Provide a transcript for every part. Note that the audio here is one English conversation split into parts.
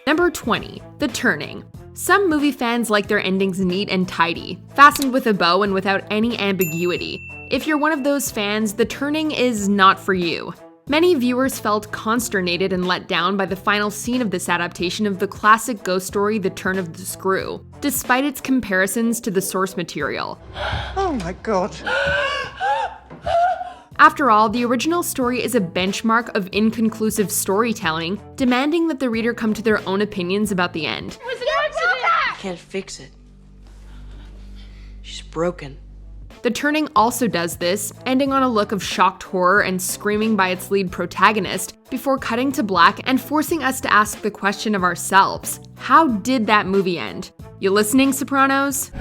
Number 20. The Turning. Some movie fans like their endings neat and tidy, fastened with a bow and without any ambiguity. If you're one of those fans, The Turning is not for you. Many viewers felt consternated and let down by the final scene of this adaptation of the classic ghost story The Turn of the Screw, despite its comparisons to the source material. Oh my god. After all, the original story is a benchmark of inconclusive storytelling, demanding that the reader come to their own opinions about the end. It was an accident! Can't fix it. She's broken. The Turning also does this, ending on a look of shocked horror and screaming by its lead protagonist, before cutting to black and forcing us to ask the question of ourselves: how did that movie end? You listening, Sopranos?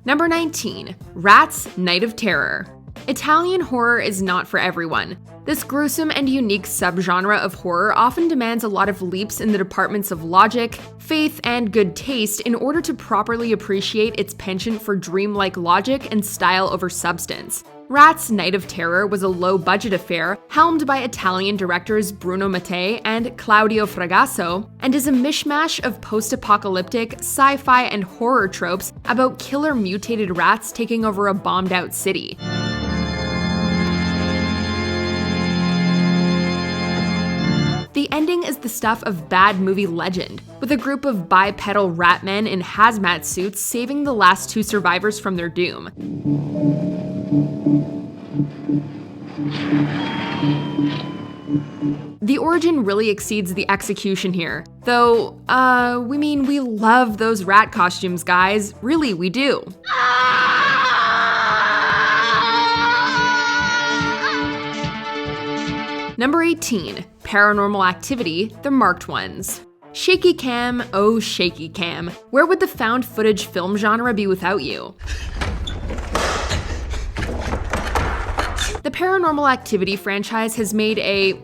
Number 19. Rats, Night of Terror. Italian horror is not for everyone. This gruesome and unique subgenre of horror often demands a lot of leaps in the departments of logic, faith, and good taste in order to properly appreciate its penchant for dreamlike logic and style over substance. Rats, Night of Terror was a low-budget affair helmed by Italian directors Bruno Mattei and Claudio Fragasso, and is a mishmash of post-apocalyptic, sci-fi, and horror tropes about killer mutated rats taking over a bombed-out city. The ending is the stuff of bad movie legend, with a group of bipedal rat men in hazmat suits saving the last two survivors from their doom. The origin really exceeds the execution here, though, we love those rat costumes, guys. Really, we do. Number 18. Paranormal Activity, The Marked Ones. Shaky cam, oh shaky cam. Where would the found footage film genre be without you? The Paranormal Activity franchise has made a,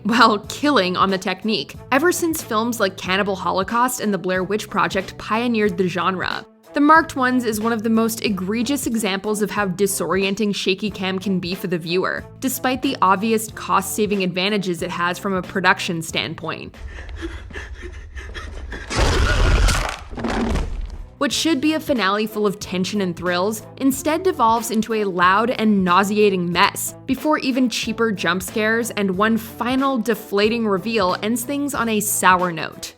killing on the technique, ever since films like Cannibal Holocaust and The Blair Witch Project pioneered the genre. The Marked Ones is one of the most egregious examples of how disorienting shaky cam can be for the viewer, despite the obvious cost-saving advantages it has from a production standpoint. What should be a finale full of tension and thrills instead devolves into a loud and nauseating mess, before even cheaper jump scares and one final deflating reveal ends things on a sour note.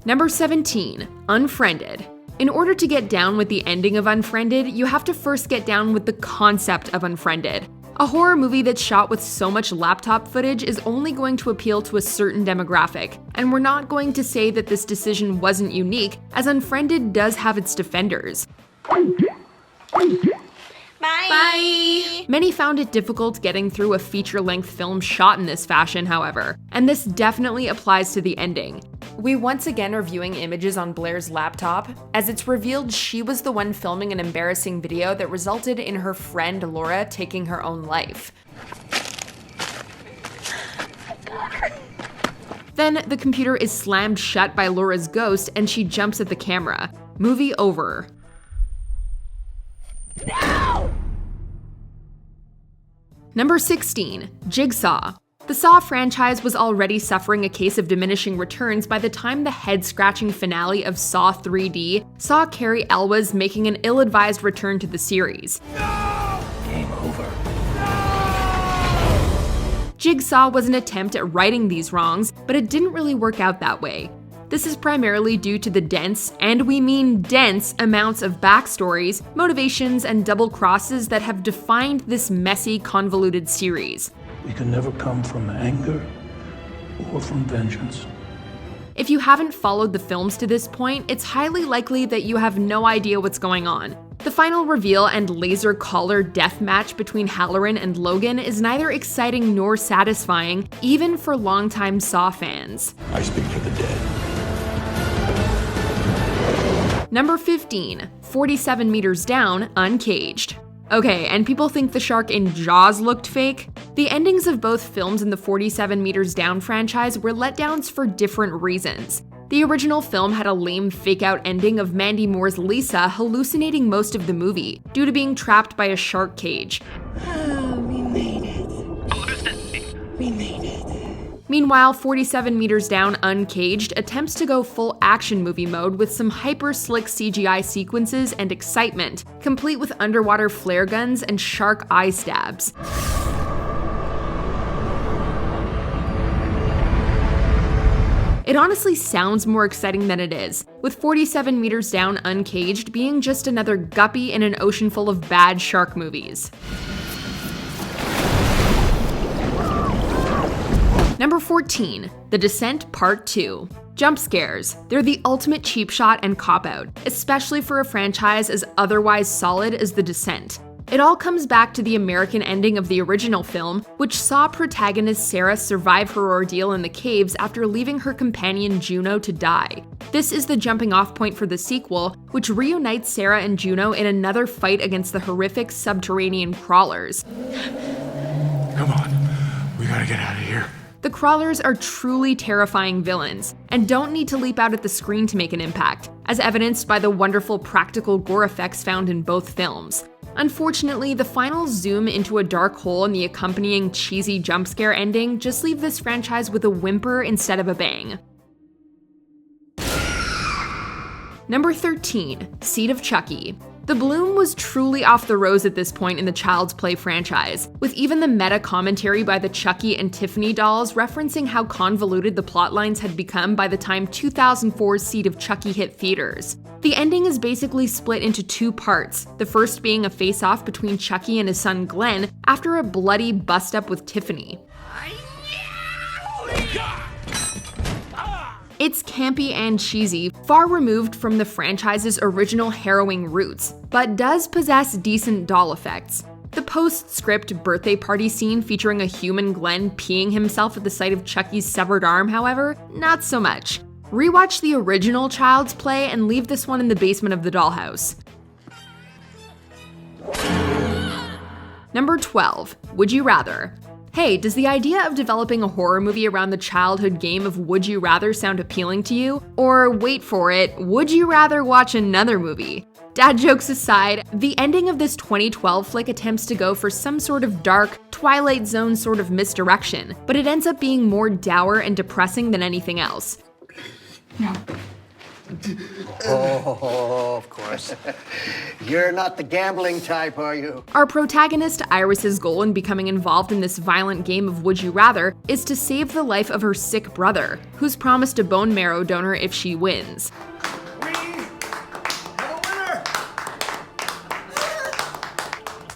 Number 17. Unfriended. In order to get down with the ending of Unfriended, you have to first get down with the concept of Unfriended. A horror movie that's shot with so much laptop footage is only going to appeal to a certain demographic, and we're not going to say that this decision wasn't unique, as Unfriended does have its defenders. Bye! Many found it difficult getting through a feature-length film shot in this fashion, however, and this definitely applies to the ending. We once again are viewing images on Blair's laptop, as it's revealed she was the one filming an embarrassing video that resulted in her friend Laura taking her own life. Then the computer is slammed shut by Laura's ghost and she jumps at the camera. Movie over. No! Number 16. Jigsaw. The Saw franchise was already suffering a case of diminishing returns by the time the head-scratching finale of Saw 3D saw Cary Elwes making an ill-advised return to the series. No! Game over. No! Jigsaw was an attempt at righting these wrongs, but it didn't really work out that way. This is primarily due to the dense, and we mean dense, amounts of backstories, motivations, and double crosses that have defined this messy, convoluted series. We can never come from anger or from vengeance. If you haven't followed the films to this point, it's highly likely that you have no idea what's going on. The final reveal and laser collar death match between Halloran and Logan is neither exciting nor satisfying, even for longtime Saw fans. I speak for the dead. Number 15. 47 Meters Down, Uncaged. Okay, and people think the shark in Jaws looked fake? The endings of both films in the 47 Meters Down franchise were letdowns for different reasons. The original film had a lame fake-out ending of Mandy Moore's Lisa hallucinating most of the movie, due to being trapped by a shark cage. Oh, we made it. We made it. Meanwhile, 47 Meters Down Uncaged attempts to go full action movie mode with some hyper-slick CGI sequences and excitement, complete with underwater flare guns and shark eye stabs. It honestly sounds more exciting than it is, with 47 Meters Down Uncaged being just another guppy in an ocean full of bad shark movies. Number 14, The Descent Part 2. Jump scares. They're the ultimate cheap shot and cop-out, especially for a franchise as otherwise solid as The Descent. It all comes back to the American ending of the original film, which saw protagonist Sarah survive her ordeal in the caves after leaving her companion Juno to die. This is the jumping off point for the sequel, which reunites Sarah and Juno in another fight against the horrific subterranean crawlers. Come on, we gotta get out of here. The crawlers are truly terrifying villains, and don't need to leap out at the screen to make an impact, as evidenced by the wonderful practical gore effects found in both films. Unfortunately, the final zoom into a dark hole and the accompanying cheesy jump scare ending just leave this franchise with a whimper instead of a bang. Number 13, Seed of Chucky. The bloom was truly off the rose at this point in the Child's Play franchise, with even the meta commentary by the Chucky and Tiffany dolls referencing how convoluted the plotlines had become by the time 2004's Seed of Chucky hit theaters. The ending is basically split into two parts, the first being a face-off between Chucky and his son Glenn after a bloody bust-up with Tiffany. It's campy and cheesy, far removed from the franchise's original harrowing roots, but does possess decent doll effects. The post-script birthday party scene featuring a human Glenn peeing himself at the sight of Chucky's severed arm, however, not so much. Rewatch the original Child's Play and leave this one in the basement of the dollhouse. Number 12, Would You Rather? Hey, does the idea of developing a horror movie around the childhood game of Would You Rather sound appealing to you? Or, wait for it, would you rather watch another movie? Dad jokes aside, the ending of this 2012 flick attempts to go for some sort of dark, Twilight Zone sort of misdirection, but it ends up being more dour and depressing than anything else. No. Oh, of course. You're not the gambling type, are you? Our protagonist, Iris's goal in becoming involved in this violent game of Would You Rather is to save the life of her sick brother, who's promised a bone marrow donor if she wins.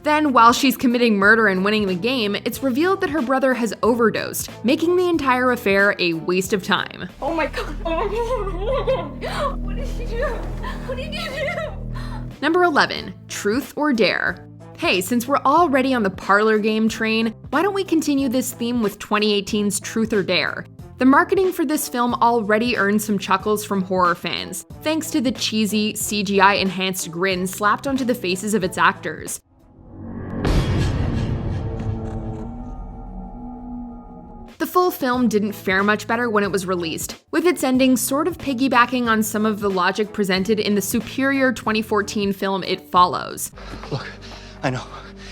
Then, while she's committing murder and winning the game, it's revealed that her brother has overdosed, making the entire affair a waste of time. Oh my god. What did she do? What did you do? Number 11, Truth or Dare. Hey, since we're already on the parlor game train, why don't we continue this theme with 2018's Truth or Dare? The marketing for this film already earned some chuckles from horror fans, thanks to the cheesy, CGI-enhanced grin slapped onto the faces of its actors. The full film didn't fare much better when it was released, with its ending sort of piggybacking on some of the logic presented in the superior 2014 film It Follows. Look, I know,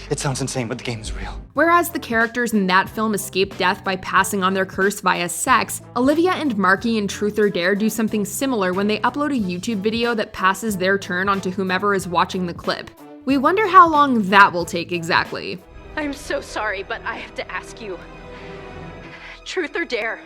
it sounds insane, but the game is real. Whereas the characters in that film escape death by passing on their curse via sex, Olivia and Marky in Truth or Dare do something similar when they upload a YouTube video that passes their turn onto whomever is watching the clip. We wonder how long that will take exactly. I'm so sorry, but I have to ask you. Truth or dare?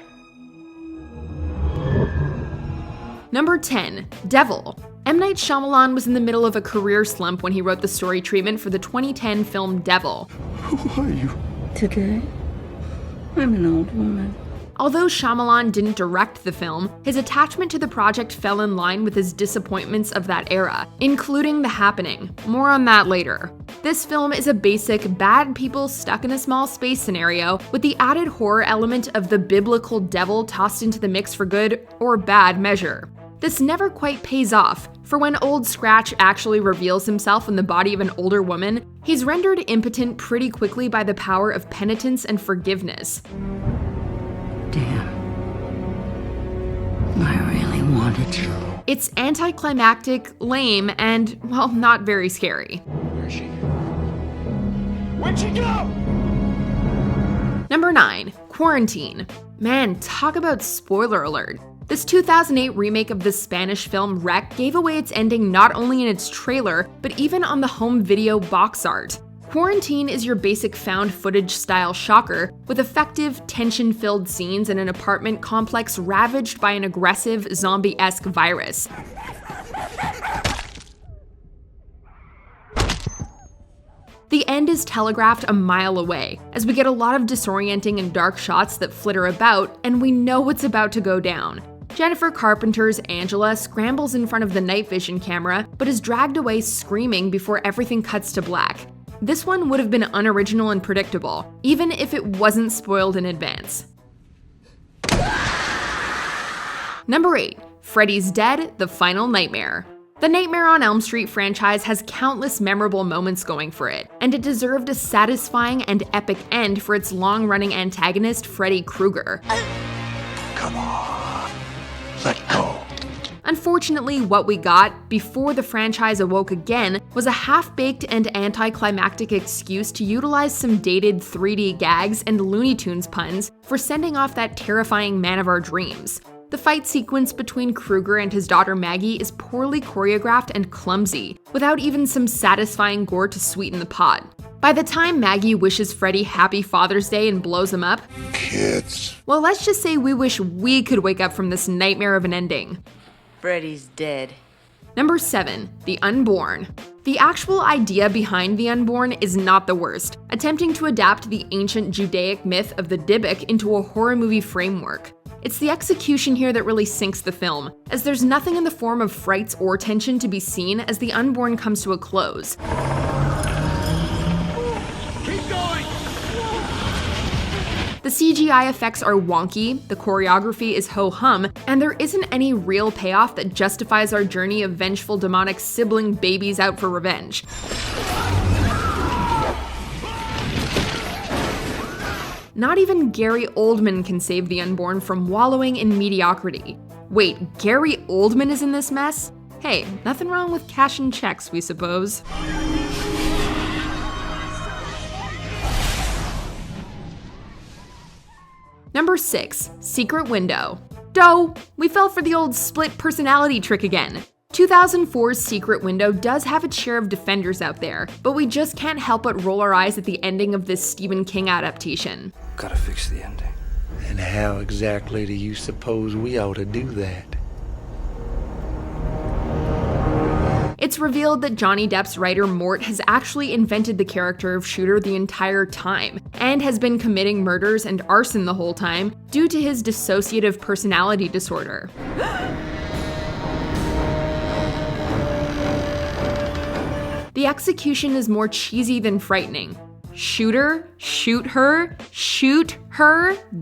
Number 10, Devil. M. Night Shyamalan was in the middle of a career slump when he wrote the story treatment for the 2010 film Devil. Who are you? Today, I'm an old woman. Although Shyamalan didn't direct the film, his attachment to the project fell in line with his disappointments of that era, including The Happening. More on that later. This film is a basic bad people stuck in a small space scenario with the added horror element of the biblical devil tossed into the mix for good or bad measure. This never quite pays off, for when Old Scratch actually reveals himself in the body of an older woman, he's rendered impotent pretty quickly by the power of penitence and forgiveness. Damn. I really wanted to. It's anticlimactic, lame, and, well, not very scary. Where is she? Where'd she go? Number 9. Quarantine. Man, talk about spoiler alert. This 2008 remake of the Spanish film Wreck gave away its ending not only in its trailer, but even on the home video box art. Quarantine is your basic found footage style shocker, with effective, tension-filled scenes in an apartment complex ravaged by an aggressive, zombie-esque virus. The end is telegraphed a mile away, as we get a lot of disorienting and dark shots that flitter about, and we know what's about to go down. Jennifer Carpenter's Angela scrambles in front of the night vision camera, but is dragged away screaming before everything cuts to black. This one would have been unoriginal and predictable, even if it wasn't spoiled in advance. Number 8. Freddys Dead, The Final Nightmare. The Nightmare on Elm Street franchise has countless memorable moments going for it, and it deserved a satisfying and epic end for its long-running antagonist, Freddy Krueger. Come on. Let go. Unfortunately, what we got, before the franchise awoke again, was a half-baked and anticlimactic excuse to utilize some dated 3D gags and Looney Tunes puns for sending off that terrifying man of our dreams. The fight sequence between Krueger and his daughter Maggie is poorly choreographed and clumsy, without even some satisfying gore to sweeten the pot. By the time Maggie wishes Freddy Happy Father's Day and blows him up, Kids. well, let's just say we wish we could wake up from this nightmare of an ending. Freddys Dead. Number 7. The Unborn. The actual idea behind The Unborn is not the worst, attempting to adapt the ancient Judaic myth of the Dybbuk into a horror movie framework. It's the execution here that really sinks the film, as there's nothing in the form of frights or tension to be seen as The Unborn comes to a close. Keep going. The CGI effects are wonky, the choreography is ho-hum, and there isn't any real payoff that justifies our journey of vengeful demonic sibling babies out for revenge. Not even Gary Oldman can save The Unborn from wallowing in mediocrity. Wait, Gary Oldman is in this mess? Hey, nothing wrong with cashing checks, we suppose. Number 6. Secret Window. Doh! We fell for the old split personality trick again. 2004's Secret Window does have its share of defenders out there, but we just can't help but roll our eyes at the ending of this Stephen King adaptation. Gotta fix the ending. And how exactly do you suppose we ought to do that? It's revealed that Johnny Depp's writer Mort has actually invented the character of Shooter the entire time, and has been committing murders and arson the whole time due to his dissociative personality disorder. The execution is more cheesy than frightening. Shooter, shoot her,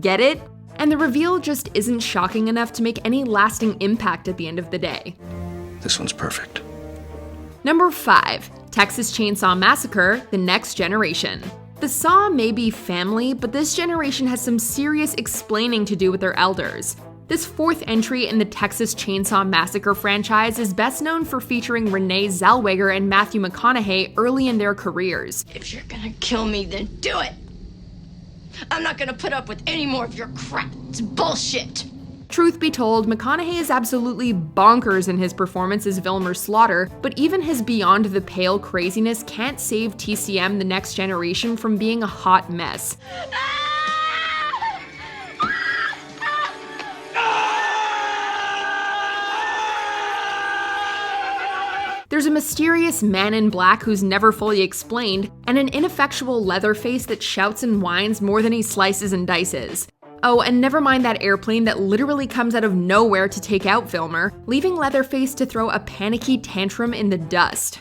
get it? And the reveal just isn't shocking enough to make any lasting impact at the end of the day. This one's perfect. Number 5. Texas Chainsaw Massacre, The Next Generation. The Saw may be family, but this generation has some serious explaining to do with their elders. This 4th entry in the Texas Chainsaw Massacre franchise is best known for featuring Renee Zellweger and Matthew McConaughey early in their careers. If you're gonna kill me, then do it! I'm not gonna put up with any more of your crap. It's bullshit! Truth be told, McConaughey is absolutely bonkers in his performance as Vilmer Slaughter, but even his beyond the pale craziness can't save TCM The Next Generation from being a hot mess. There's a mysterious man in black who's never fully explained, and an ineffectual Leatherface that shouts and whines more than he slices and dices. Oh, and never mind that airplane that literally comes out of nowhere to take out Vilmer, leaving Leatherface to throw a panicky tantrum in the dust.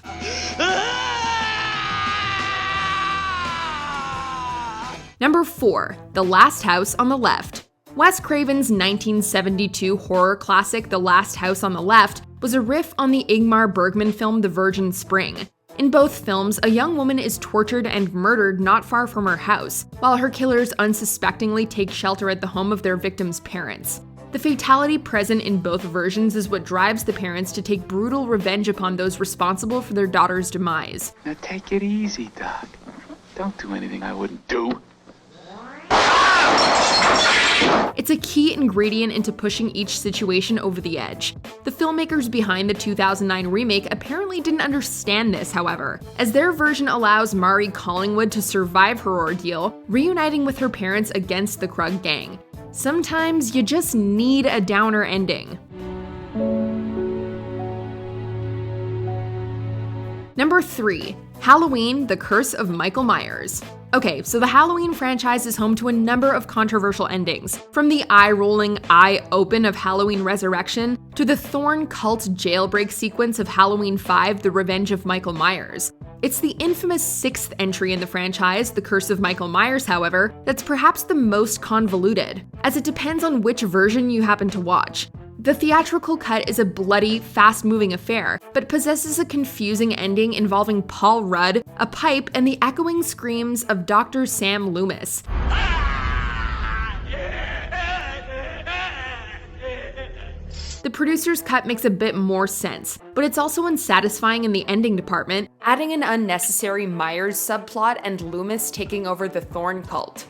Number 4. The Last House on the Left. Wes Craven's 1972 horror classic The Last House on the Left was a riff on the Ingmar Bergman film The Virgin Spring. In both films, a young woman is tortured and murdered not far from her house, while her killers unsuspectingly take shelter at the home of their victim's parents. The fatality present in both versions is what drives the parents to take brutal revenge upon those responsible for their daughter's demise. Now take it easy, Doc. Don't do anything I wouldn't do. It's a key ingredient into pushing each situation over the edge. The filmmakers behind the 2009 remake apparently didn't understand this, however, as their version allows Mari Collingwood to survive her ordeal, reuniting with her parents against the Krug gang. Sometimes you just need a downer ending. Number 3. Halloween: The Curse of Michael Myers. Okay, so the Halloween franchise is home to a number of controversial endings, from the eye-rolling eye-open of Halloween Resurrection to the Thorn cult jailbreak sequence of Halloween 5: The Revenge of Michael Myers. It's the infamous 6th entry in the franchise, The Curse of Michael Myers, however, that's perhaps the most convoluted, as it depends on which version you happen to watch. The theatrical cut is a bloody, fast-moving affair, but possesses a confusing ending involving Paul Rudd, a pipe, and the echoing screams of Dr. Sam Loomis. The producer's cut makes a bit more sense, but it's also unsatisfying in the ending department, adding an unnecessary Myers subplot and Loomis taking over the Thorn cult.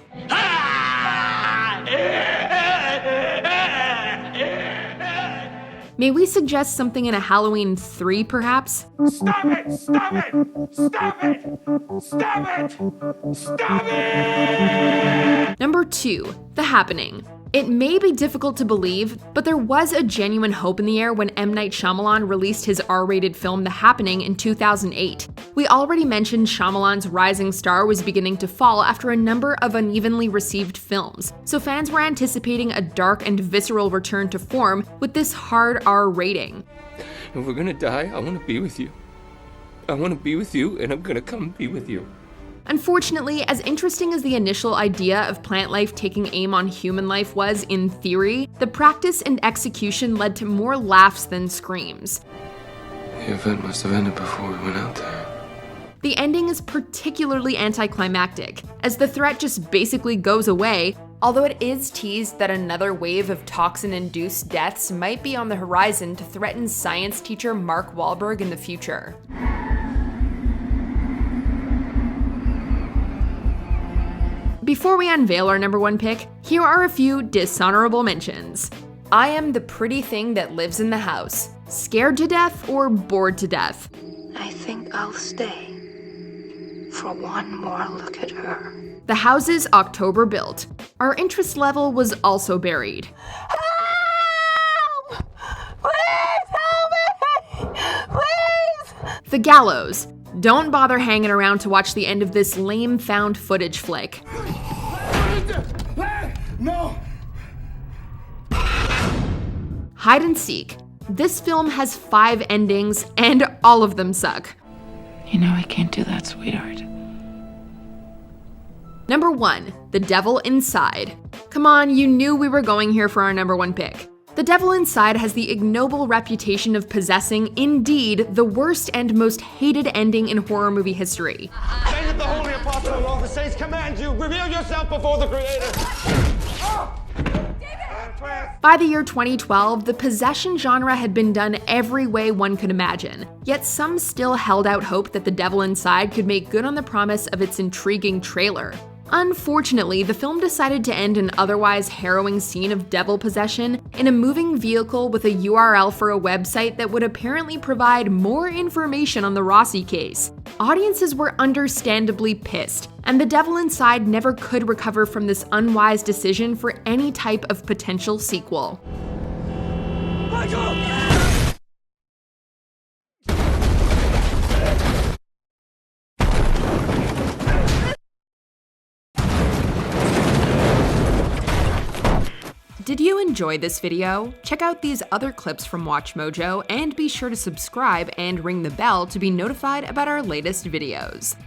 May we suggest something in a Halloween 3, perhaps? Stop it! Stop it! Stop it! Stop it! Stop it! Number 2. The Happening. It may be difficult to believe, but there was a genuine hope in the air when M. Night Shyamalan released his R-rated film The Happening in 2008. We already mentioned Shyamalan's rising star was beginning to fall after a number of unevenly received films, so fans were anticipating a dark and visceral return to form with this hard R rating. If we're gonna die, I wanna be with you. I wanna be with you, and I'm gonna come be with you. Unfortunately, as interesting as the initial idea of plant life taking aim on human life was in theory, the practice and execution led to more laughs than screams. The event must have ended before we went out there. The ending is particularly anticlimactic, as the threat just basically goes away, although it is teased that another wave of toxin-induced deaths might be on the horizon to threaten science teacher Mark Wahlberg in the future. Before we unveil our number 1 pick, here are a few dishonorable mentions. I am the pretty thing that lives in the house. Scared to death or bored to death? I think I'll stay for one more look at her. The houses October built. Our interest level was also buried. Help! Please help me! Please! The Gallows. Don't bother hanging around to watch the end of this lame found footage flick. No! Hide and Seek. This film has 5 endings, and all of them suck. You know I can't do that, sweetheart. Number 1. The Devil Inside. Come on, you knew we were going here for our number 1 pick. The Devil Inside has the ignoble reputation of possessing, indeed, the worst and most hated ending in horror movie history. David, the Holy Apostle of all the saints command you, reveal yourself before the Creator. By the year 2012, the possession genre had been done every way one could imagine, yet some still held out hope that The Devil Inside could make good on the promise of its intriguing trailer. Unfortunately, the film decided to end an otherwise harrowing scene of devil possession in a moving vehicle with a URL for a website that would apparently provide more information on the Rossi case. Audiences were understandably pissed, and The Devil Inside never could recover from this unwise decision for any type of potential sequel. Michael! Did you enjoy this video? Check out these other clips from WatchMojo and be sure to subscribe and ring the bell to be notified about our latest videos.